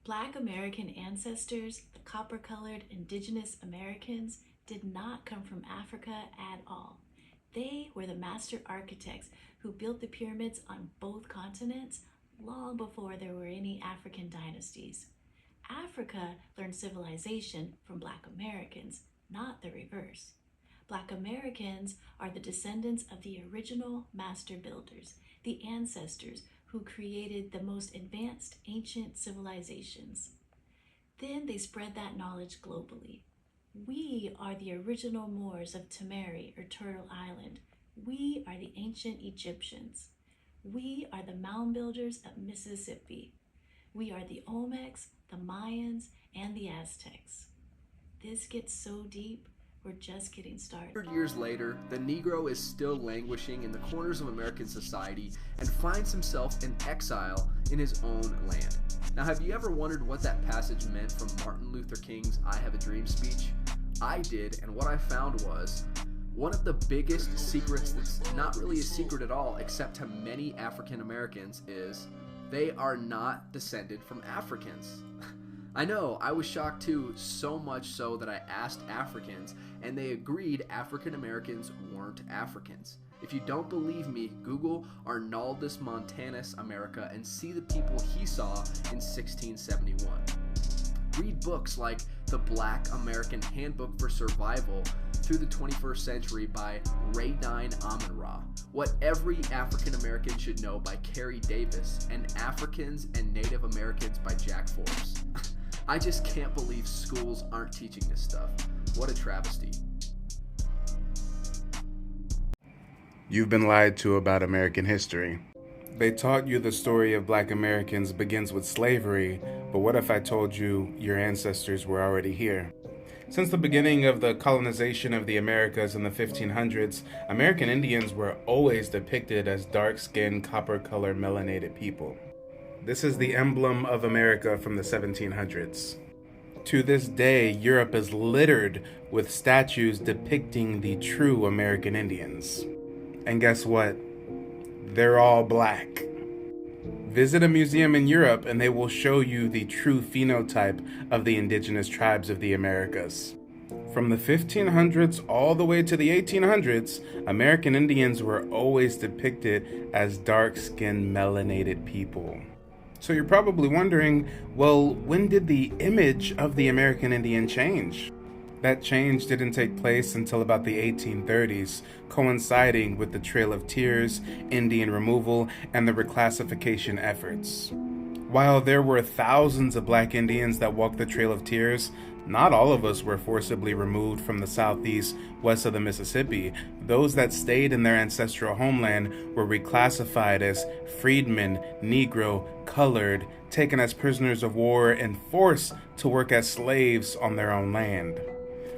Black American ancestors, the copper-colored indigenous Americans, did not come from Africa at all. They were the master architects who built the pyramids on both continents long before there were any African dynasties. Africa learned civilization from Black Americans, not the reverse. Black Americans are the descendants of the original master builders, the ancestors who created the most advanced ancient civilizations. Then they spread that knowledge globally. We are the original Moors of Tamari or Turtle Island. We are the ancient Egyptians. We are the mound builders of Mississippi. We are the Olmecs, the Mayans, and the Aztecs. This gets so deep, we're just getting started. 100 years later, the Negro is still languishing in the corners of American society and finds himself in exile in his own land. Now, have you ever wondered what that passage meant from Martin Luther King's I Have a Dream speech? I did, and what I found was one of the biggest secrets that's not really a secret at all, except to many African Americans, is they are not descended from Africans. I know, I was shocked too, so much so that I asked Africans, and they agreed African Americans weren't Africans. If you don't believe me, Google Arnaldus Montanus America and see the people he saw in 1671. Read books like The Black American Handbook for Survival through the 21st Century by Radine Amun-Ra, What Every African American Should Know by Carrie Davis, and Africans and Native Americans by Jack Forbes. I just can't believe schools aren't teaching this stuff. What a travesty. You've been lied to about American history. They taught you the story of Black Americans begins with slavery, but what if I told you your ancestors were already here? Since the beginning of the colonization of the Americas in the 1500s, American Indians were always depicted as dark-skinned, copper-colored, melanated people. This is the emblem of America from the 1700s. To this day, Europe is littered with statues depicting the true American Indians. And guess what? They're all black. Visit a museum in Europe and they will show you the true phenotype of the indigenous tribes of the Americas. From the 1500s all the way to the 1800s, American Indians were always depicted as dark-skinned, melanated people. So you're probably wondering, well, when did the image of the American Indian change? That change didn't take place until about the 1830s, coinciding with the Trail of Tears, Indian removal, and the reclassification efforts. While there were thousands of Black Indians that walked the Trail of Tears, not all of us were forcibly removed from the southeast west of the Mississippi. Those that stayed in their ancestral homeland were reclassified as freedmen, Negro, colored, taken as prisoners of war, and forced to work as slaves on their own land.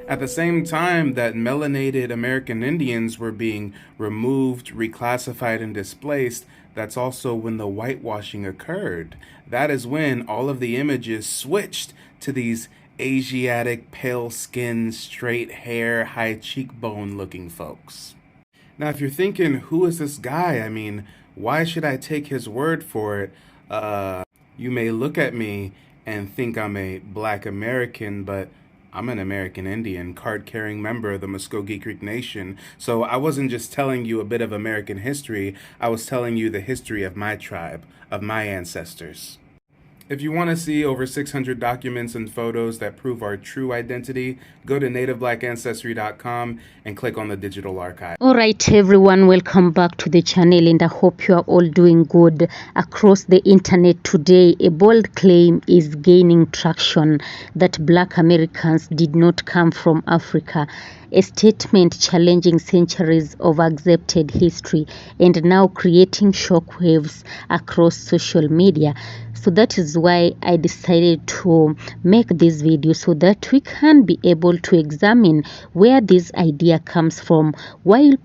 At the same time that melanated American Indians were being removed, reclassified, and displaced, that's also when the whitewashing occurred. That is when all of the images switched to these Asiatic, pale-skinned, straight hair, high cheekbone-looking folks. Now, if you're thinking, who is this guy? I mean, why should I take his word for it? You may look at me and think I'm a Black American, but I'm an American Indian, card-carrying member of the Muskogee Creek Nation. So I wasn't just telling you a bit of American history, I was telling you the history of my tribe, of my ancestors. If you want to see over 600 documents and photos that prove our true identity, go to nativeblackancestry.com and click on the digital archive. Alright everyone, welcome back to the channel and I hope you are all doing good. Across the internet today, a bold claim is gaining traction that Black Americans did not come from Africa. A statement challenging centuries of accepted history and now creating shockwaves across social media. So that is why I decided to make this video so that we can be able to examine where this idea comes from, why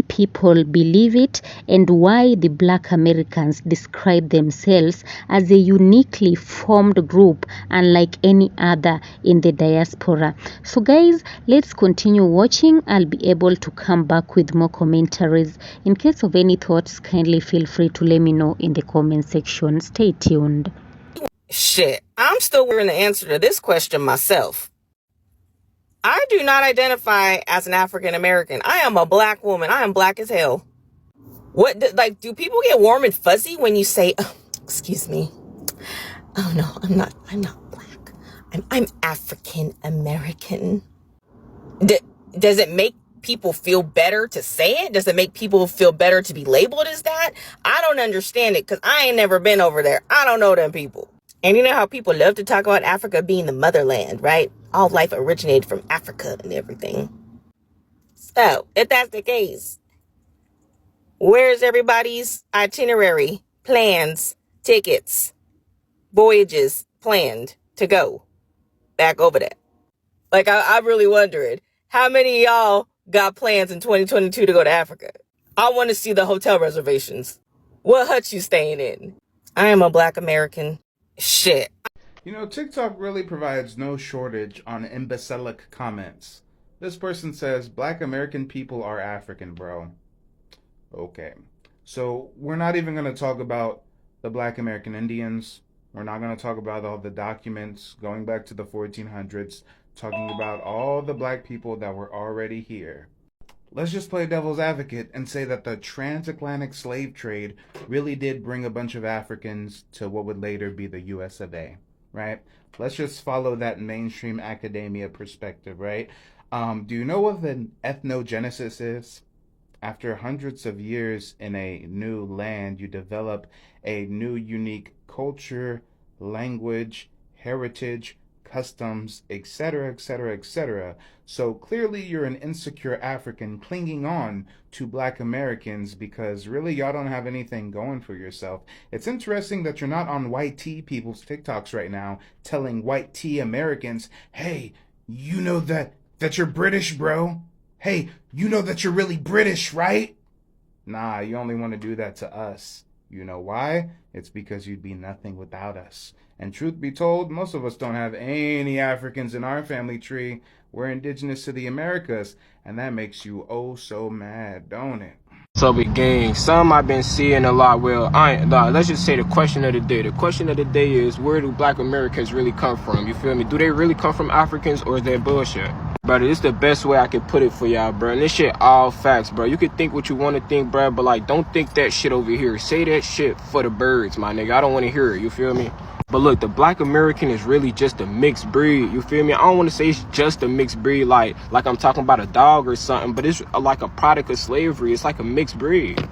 people believe it, and why the Black Americans describe themselves as a uniquely formed group unlike any other in the diaspora. So guys, let's continue watching. I'll be able to come back with more commentaries. In case of any thoughts, kindly feel free to let me know in the comment section. Stay tuned. Shit, I'm still wondering the answer to this question myself. I do not identify as an African American. I am a black woman. I am black as hell. Do people get warm and fuzzy when you say, oh, excuse me? Oh no, I'm not black. I'm African American. Does it make people feel better to say it? Does it make people feel better to be labeled as that? I don't understand it because I ain't never been over there. I don't know them people. And you know how people love to talk about Africa being the motherland, right? All life originated from Africa and everything. So, if that's the case, where's everybody's itinerary, plans, tickets, voyages planned to go back over there? Like, I really wondered, how many of y'all got plans in 2022 to go to Africa? I want to see the hotel reservations. What hut you staying in? I am a black American. Shit. You know, TikTok really provides no shortage on imbecilic comments. This person says, Black American people are African, bro. Okay. So we're not even going to talk about the Black American Indians. We're not going to talk about all the documents going back to the 1400s, talking about all the black people that were already here. Let's just play devil's advocate and say that the transatlantic slave trade really did bring a bunch of Africans to what would later be the US of A, right? Let's just follow that mainstream academia perspective, right? Do you know what an ethnogenesis is? After hundreds of years in a new land, you develop a new unique culture, language, heritage, customs, etc., etc., etc. So clearly you're an insecure African clinging on to Black Americans because really y'all don't have anything going for yourself. It's interesting that you're not on white tea people's TikToks right now telling white tea Americans, hey, you know that you're British, bro. Hey, you know that you're really British, right? Nah, you only want to do that to us. You know why? It's because you'd be nothing without us. And truth be told, most of us don't have any Africans in our family tree. We're indigenous to the Americas, and that makes you oh so mad, don't it? So big gang, some I've been seeing a lot. Well, let's just say the question of the day. The question of the day is, where do Black Americans really come from? You feel me? Do they really come from Africans, or is that bullshit? Brother, this is the best way I can put it for y'all, bro. And this shit all facts, bro. You can think what you want to think, bro, but like, don't think that shit over here. Say that shit for the birds, my nigga. I don't want to hear it, you feel me? But look, the Black American is really just a mixed breed, you feel me? I don't want to say it's just a mixed breed like I'm talking about a dog or something, but it's like a product of slavery. It's like a mixed breed.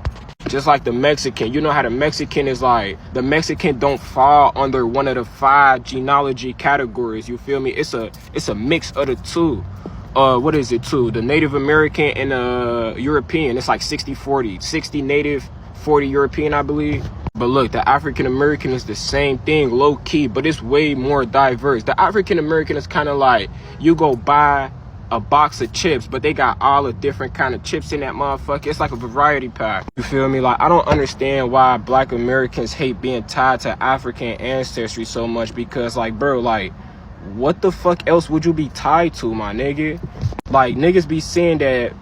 Just like the Mexican. You know how the Mexican is like, the Mexican don't fall under one of the 5 genealogy categories, you feel me? It's a mix of the two. What is it too? The Native American and European. It's like 60-40. 60 Native, 40 European, I believe. But look, the African American is the same thing, low key, but it's way more diverse. The African American is kind of like, you go buy a box of chips, but they got all the different kind of chips in that motherfucker. It's like a variety pack. You feel me? Like, I don't understand why Black Americans hate being tied to African ancestry so much, because like, bro, like, what the fuck else would you be tied to, my nigga? Like, niggas be saying that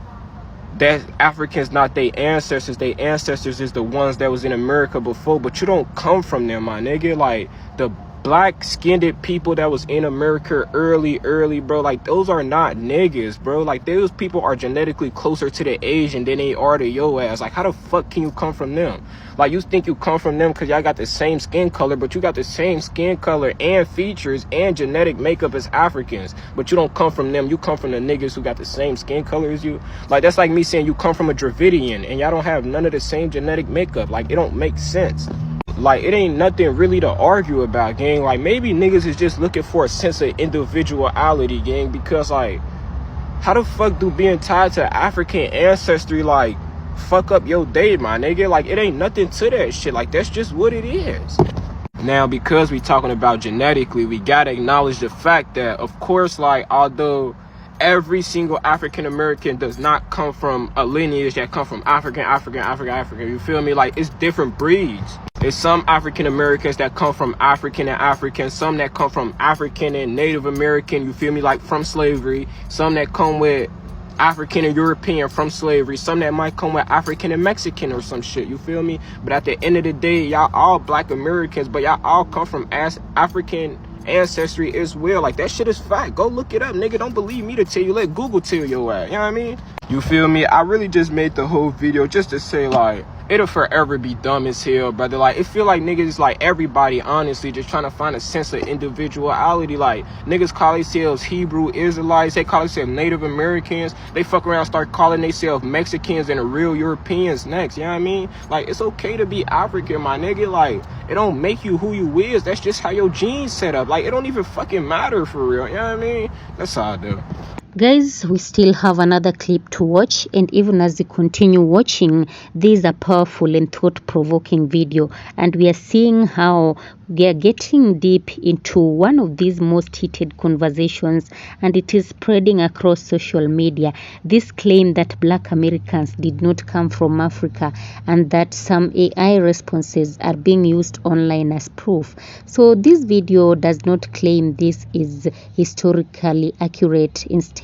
Africans not their ancestors. Their ancestors is the ones that was in America before, but you don't come from them, my nigga. Like, the black-skinned people that was in America early, bro, like, those are not niggas, bro. Like, those people are genetically closer to the Asian than they are to your ass. Like, how the fuck can you come from them? Like, you think you come from them because y'all got the same skin color, but you got the same skin color and features and genetic makeup as Africans, but you don't come from them. You come from the niggas who got the same skin color as you. Like, that's like me saying you come from a Dravidian and y'all don't have none of the same genetic makeup. Like, it don't make sense. Like, it ain't nothing really to argue about, gang. Like, maybe niggas is just looking for a sense of individuality, gang, because, like, how the fuck do being tied to African ancestry, like, fuck up your day, my nigga? Like, it ain't nothing to that shit. Like, that's just what it is. Now, because we talking about genetically, we gotta acknowledge the fact that, of course, like, although every single African American does not come from a lineage that come from African, you feel me? Like, it's different breeds. There's some African Americans that come from African and African, some that come from African and Native American, you feel me, like from slavery, some that come with African and European from slavery. Some that might come with African and Mexican or some shit, you feel me? But at the end of the day, y'all all black Americans, but y'all all come from African ancestry as well. Like, that shit is fact. Go look it up, nigga. Don't believe me to tell you. Let Google tell your ass. You know what I mean? You feel me? I really just made the whole video just to say, like, it'll forever be dumb as hell, brother. Like, it feel like niggas, like, everybody, honestly, just trying to find a sense of individuality. Like, niggas call themselves Hebrew Israelites. They call themselves Native Americans. They fuck around, start calling themselves Mexicans and the real Europeans next. You know what I mean? Like, it's okay to be African, my nigga. Like, it don't make you who you is. That's just how your genes set up. Like, it don't even fucking matter for real. You know what I mean? That's how I do. Guys, we still have another clip to watch, and even as we continue watching, this is a powerful and thought-provoking video, and we are seeing how we are getting deep into one of these most heated conversations, and it is spreading across social media. This claim that Black Americans did not come from Africa, and that some AI responses are being used online as proof. So this video does not claim this is historically accurate. Instead,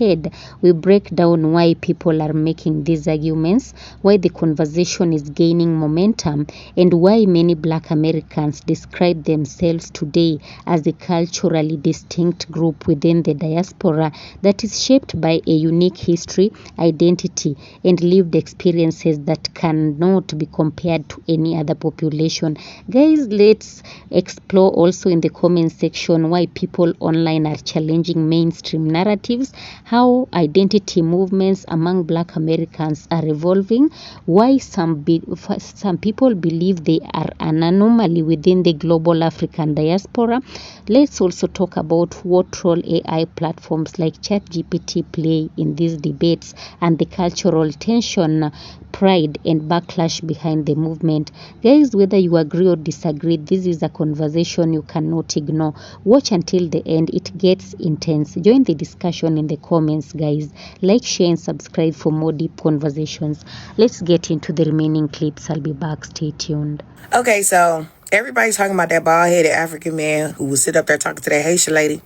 we break down why people are making these arguments, why the conversation is gaining momentum, and why many Black Americans describe themselves today as a culturally distinct group within the diaspora that is shaped by a unique history, identity, and lived experiences that cannot be compared to any other population. Guys, let's explore also in the comment section why people online are challenging mainstream narratives, how identity movements among Black Americans are evolving, why some people believe they are an anomaly within the global African diaspora. Let's also talk about what role AI platforms like Chatgpt play in these debates and the cultural tension, pride, and backlash behind the movement. Guys, whether you agree or disagree, this is a conversation you cannot ignore. Watch until the end. It gets intense. Join the discussion in the comments, guys. Like, share, and subscribe for more deep conversations. Let's get into the remaining clips. I'll be back. Stay tuned. Okay, so everybody's talking about that bald-headed African man who was sit up there talking to that Haitian lady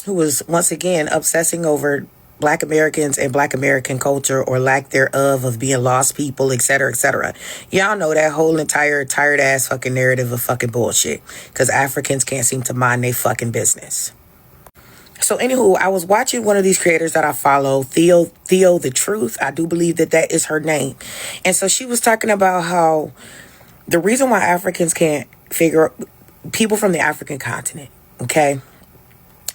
who was once again obsessing over Black Americans and Black American culture or lack thereof of being lost people, etc., etc. Y'all know that whole entire tired ass fucking narrative of fucking bullshit because Africans can't seem to mind their fucking business. So anywho, I was watching one of these creators that I follow, Theo the Truth. I do believe that is her name. And so she was talking about how the reason why Africans can't figure people from the African continent, okay,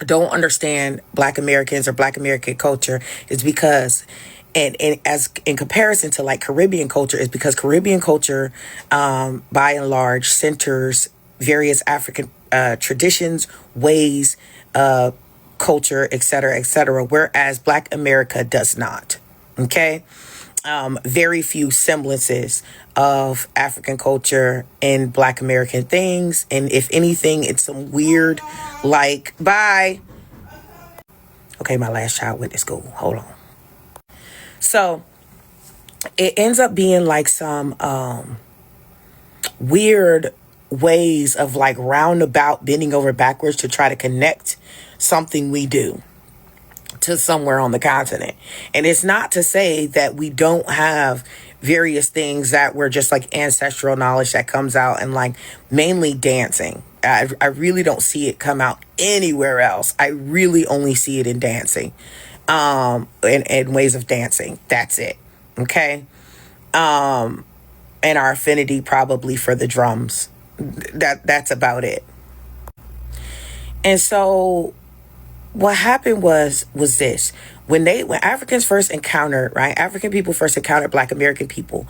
don't understand Black Americans or Black American culture is because, and as in comparison to like Caribbean culture, is because Caribbean culture, by and large, centers various African traditions, ways, culture, etc., whereas Black America does not. Okay. Very few semblances of African culture and Black American things. And if anything, it's some weird, like, bye. Okay, my last child went to school. Hold on. So it ends up being like some weird ways of like roundabout bending over backwards to try to connect something we do to somewhere on the continent. And it's not to say that we don't have various things that were just like ancestral knowledge that comes out and like mainly dancing. I really don't see it come out anywhere else. I really only see it in dancing, and ways of dancing. That's it. Okay. And our affinity probably for the drums. That's about it. And so what happened was this. When Africans first encountered, right, African people first encountered Black American people,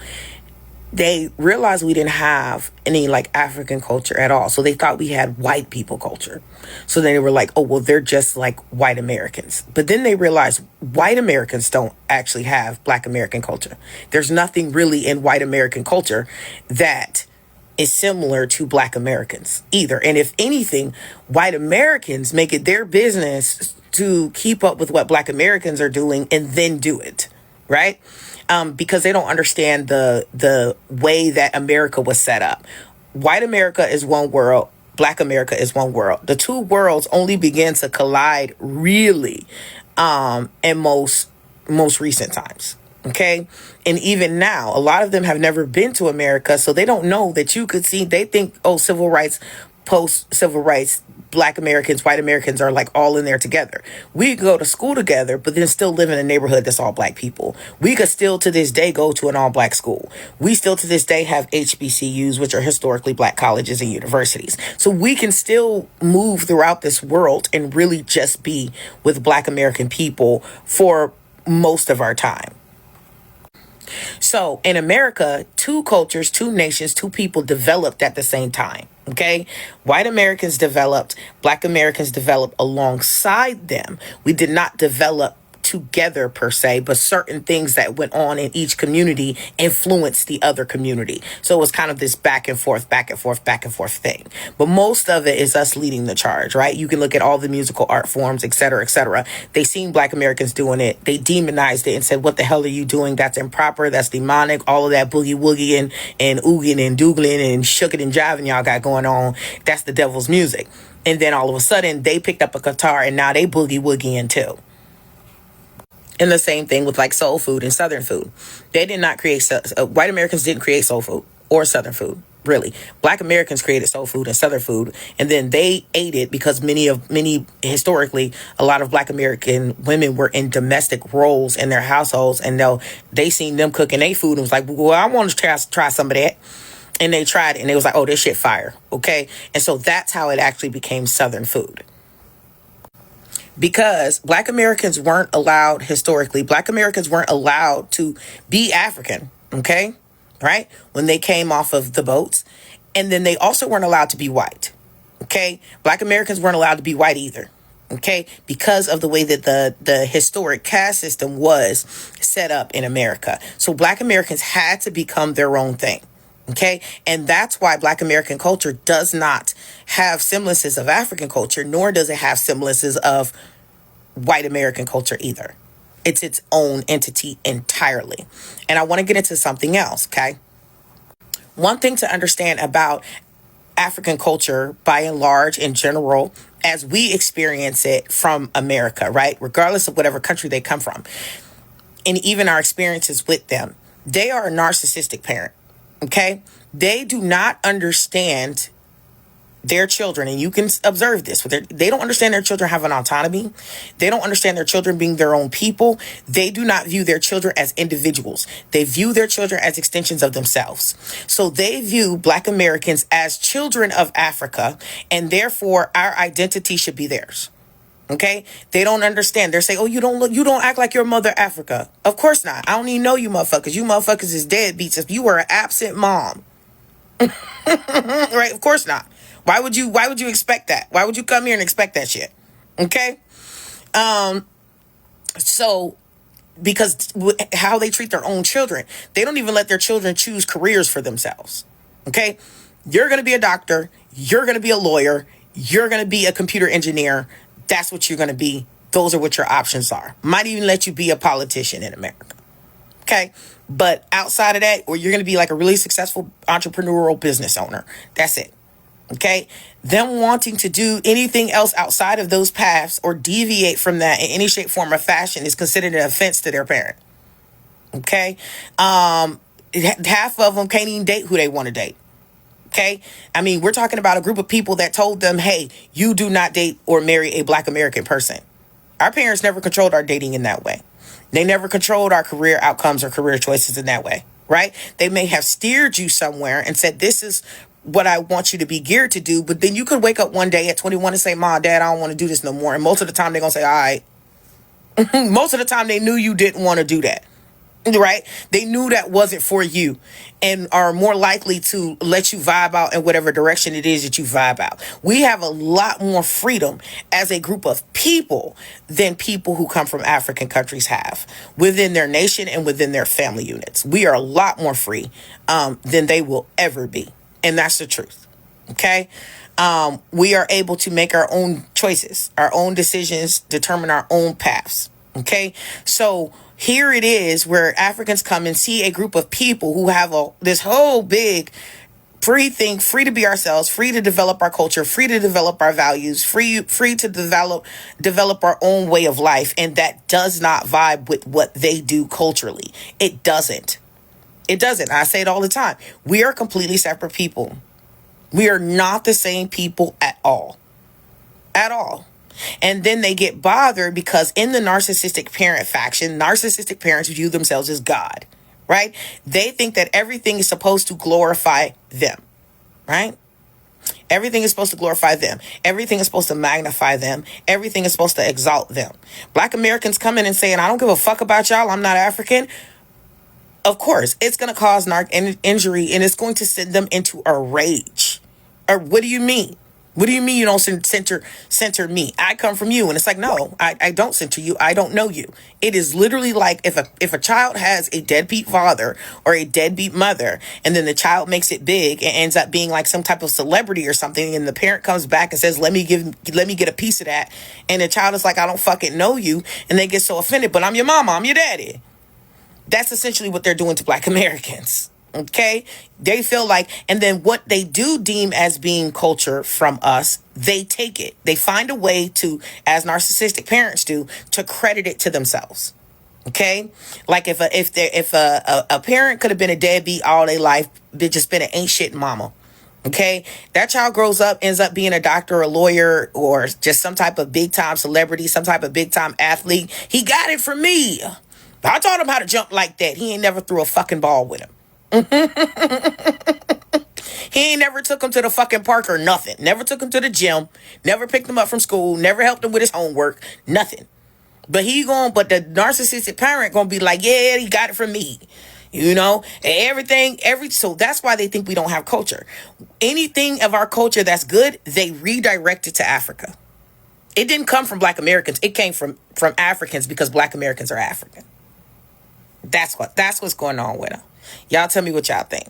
they realized we didn't have any like African culture at all. So they thought we had white people culture. So then they were like, oh, well, they're just like white Americans. But then they realized white Americans don't actually have Black American culture. There's nothing really in white American culture that is similar to Black Americans either. And if anything, white Americans make it their business to keep up with what Black Americans are doing and then do it, right? Because they don't understand the way that America was set up. White America is one world. Black America is one world. The two worlds only began to collide really in most most recent times. Okay. And even now, a lot of them have never been to America. So they don't know that you could see, they think, oh, civil rights, post civil rights, Black Americans, white Americans are like all in there together. We could go to school together, but then still live in a neighborhood that's all Black people. We could still to this day go to an all Black school. We still to this day have HBCUs, which are historically Black colleges and universities. So we can still move throughout this world and really just be with Black American people for most of our time. So in America, two cultures, two nations, two people developed at the same time. Okay. White Americans developed, Black Americans developed alongside them. We did not develop together per se, but certain things that went on in each community influenced the other community. So it was kind of this back and forth thing. But most of it is us leading the charge, right? You can look at all the musical art forms, et cetera, et cetera. They seen Black Americans doing it. They demonized it and said, what the hell are you doing? That's improper. That's demonic. All of that boogie woogie and ooging and doogling and shooking and jiving y'all got going on. That's the devil's music. And then all of a sudden they picked up a guitar and now they boogie woogieing too. And the same thing with like soul food and Southern food. They did not create, white Americans didn't create soul food or Southern food, really. Black Americans created soul food and Southern food. And then they ate it because many historically, a lot of Black American women were in domestic roles in their households. And they seen them cooking their food and was like, well, I want to try some of that. And they tried it and they was like, oh, this shit fire. Okay. And so that's how it actually became Southern food. Because Black Americans weren't allowed historically, Black Americans weren't allowed to be African, okay? Right? When they came off of the boats. And then they also weren't allowed to be white, okay? Black Americans weren't allowed to be white either, okay? Because of the way that the historic caste system was set up in America. So Black Americans had to become their own thing. Okay. And that's why Black American culture does not have semblances of African culture, nor does it have semblances of white American culture either. It's its own entity entirely. And I want to get into something else. Okay. One thing to understand about African culture, by and large, in general, as we experience it from America, right? Regardless of whatever country they come from, and even our experiences with them, they are a narcissistic parent. Okay, they do not understand their children, and you can observe this. They don't understand their children have an autonomy. They don't understand their children being their own people. They do not view their children as individuals. They view their children as extensions of themselves. So they view Black Americans as children of Africa, and therefore our identity should be theirs. Okay, they don't understand. They're saying, oh, you don't act like your mother Africa. Of course not. I don't even know you motherfuckers. You motherfuckers is deadbeats if you were an absent mom. Right? Of course not. Why would you expect that? Why would you come here and expect that shit? Okay. So because how they treat their own children, they don't even let their children choose careers for themselves. Okay. You're going to be a doctor. You're going to be a lawyer. You're going to be a computer engineer. That's what you're going to be. Those are what your options are. Might even let you be a politician in America. Okay. But outside of that, or you're going to be like a really successful entrepreneurial business owner. That's it. Okay. Them wanting to do anything else outside of those paths or deviate from that in any shape, form, or fashion is considered an offense to their parent. Okay. Half of them can't even date who they want to date. Okay. I mean, we're talking about a group of people that told them, hey, you do not date or marry a Black American person. Our parents never controlled our dating in that way. They never controlled our career outcomes or career choices in that way. Right. They may have steered you somewhere and said, this is what I want you to be geared to do. But then you could wake up one day at 21 and say, Mom, Dad, I don't want to do this no more. And most of the time they're going to say, all right. Most of the time they knew you didn't want to do that. Right? They knew that wasn't for you and are more likely to let you vibe out in whatever direction it is that you vibe out. We have a lot more freedom as a group of people than people who come from African countries have within their nation and within their family units. We are a lot more free than they will ever be. And that's the truth. Okay. We are able to make our own choices, our own decisions, determine our own paths. Okay. So here it is where Africans come and see a group of people who have this whole big Free think, free to be ourselves, free to develop our culture, free to develop our values, free to develop our own way of life. And that does not vibe with what they do culturally. It doesn't. It doesn't. I say it all the time. We are completely separate people. We are not the same people at all. At all. And then they get bothered because in the narcissistic parent faction, narcissistic parents view themselves as God. Right? They think that everything is supposed to glorify them, right? Everything is supposed to glorify them. Everything is supposed to magnify them. Everything is supposed to exalt them. Black Americans come in and saying, I don't give a fuck about y'all. I'm not African. Of course, it's going to cause injury and it's going to send them into a rage. Or what do you mean? What do you mean you don't center me? I come from you. And it's like, no, I don't center you. I don't know you. It is literally like if a child has a deadbeat father or a deadbeat mother, and then the child makes it big and ends up being like some type of celebrity or something, and the parent comes back and says, let me get a piece of that. And the child is like, I don't fucking know you. And they get so offended, but I'm your mama, I'm your daddy. That's essentially what they're doing to Black Americans. Okay, they feel like, and then what they do deem as being culture from us, they take it. They find a way to, as narcissistic parents do, to credit it to themselves. Okay, like if a parent could have been a deadbeat all their life, just been an ain't shit mama. Okay, that child grows up, ends up being a doctor, a lawyer, or just some type of big time celebrity, some type of big time athlete. He got it from me. I taught him how to jump like that. He ain't never threw a fucking ball with him. He ain't never took him to the fucking park or nothing. Never took him to the gym. Never picked him up from school. Never helped him with his homework. Nothing. But the narcissistic parent gonna be like, yeah, he got it from me. You know, so that's why they think we don't have culture. Anything of our culture that's good, they redirect it to Africa. It didn't come from Black Americans. It came from Africans because Black Americans are African. That's what's going on with them. Y'all tell me what y'all think.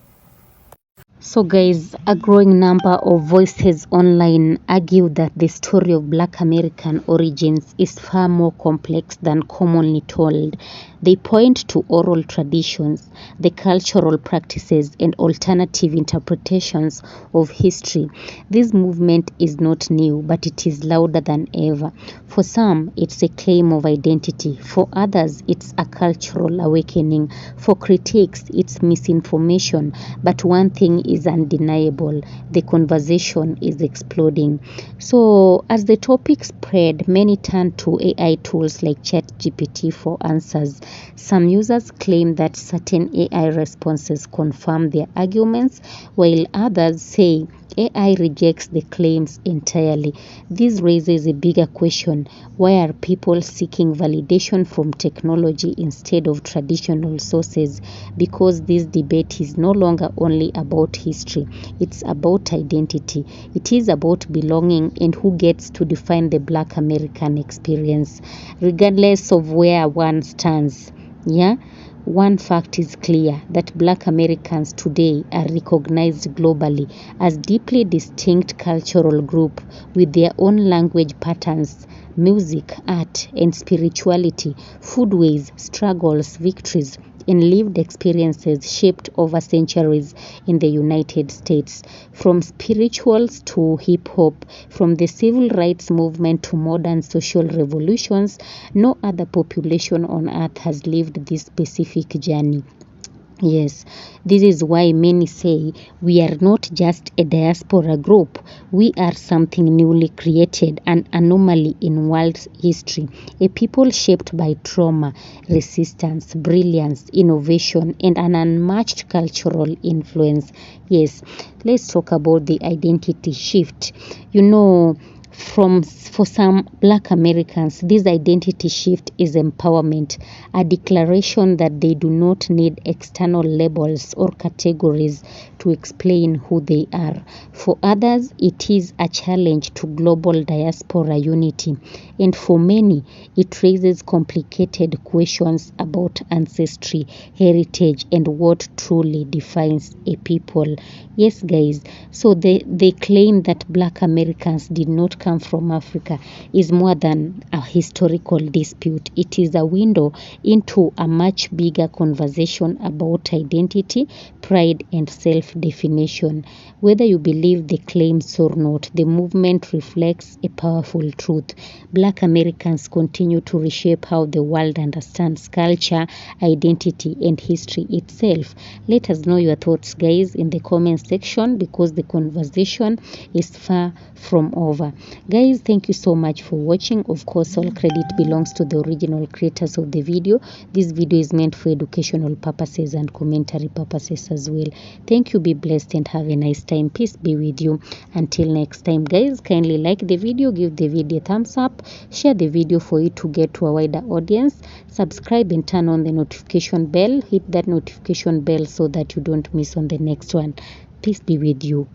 So guys, a growing number of voices online argue that the story of Black American origins is far more complex than commonly told. They point to oral traditions, the cultural practices, and alternative interpretations of history. This movement is not new, but it is louder than ever. For some, it's a claim of identity. For others, it's a cultural awakening. For critics, it's misinformation. But one thing is undeniable: the conversation is exploding. So, as the topic spread, many turned to AI tools like Chatgpt for answers. Some users claim that certain AI responses confirm their arguments, while others say AI rejects the claims entirely. This raises a bigger question: why are people seeking validation from technology instead of traditional sources? Because this debate is no longer only about history, it's about identity. It is about belonging and who gets to define the Black American experience, regardless of where one stands. Yeah? One fact is clear, that Black Americans today are recognized globally as deeply distinct cultural group with their own language patterns, music, art, and spirituality, foodways, struggles, victories, and lived experiences shaped over centuries in the United States. From spirituals to hip-hop, from the civil rights movement to modern social revolutions, no other population on earth has lived this specific journey. Yes, this is why many say we are not just a diaspora group, we are something newly created, an anomaly in world history, a people shaped by trauma, resistance, brilliance, innovation, and an unmatched cultural influence. Yes, let's talk about the identity shift. For some Black Americans, this identity shift is empowerment, a declaration that they do not need external labels or categories to explain who they are. For others, it is a challenge to global diaspora unity, and for many, it raises complicated questions about ancestry, heritage, and what truly defines a people. Yes, guys, so they claim that Black Americans did not come from Africa is more than a historical dispute. It is a window into a much bigger conversation about identity, pride, and self-definition. Whether you believe the claims or not, the movement reflects a powerful truth. Black Americans continue to reshape how the world understands culture, identity, and history itself. Let us know your thoughts, guys, in the comment section, because the conversation is far from over. Guys, thank you so much for watching. Of course, all credit belongs to the original creators of the video. This video is meant for educational purposes and commentary purposes as well. Thank you, be blessed, and have a nice time. Peace be with you. Until next time, guys, kindly like the video, give the video a thumbs up, share the video for it to get to a wider audience, subscribe and turn on the notification bell. Hit that notification bell so that you don't miss on the next one. Peace be with you.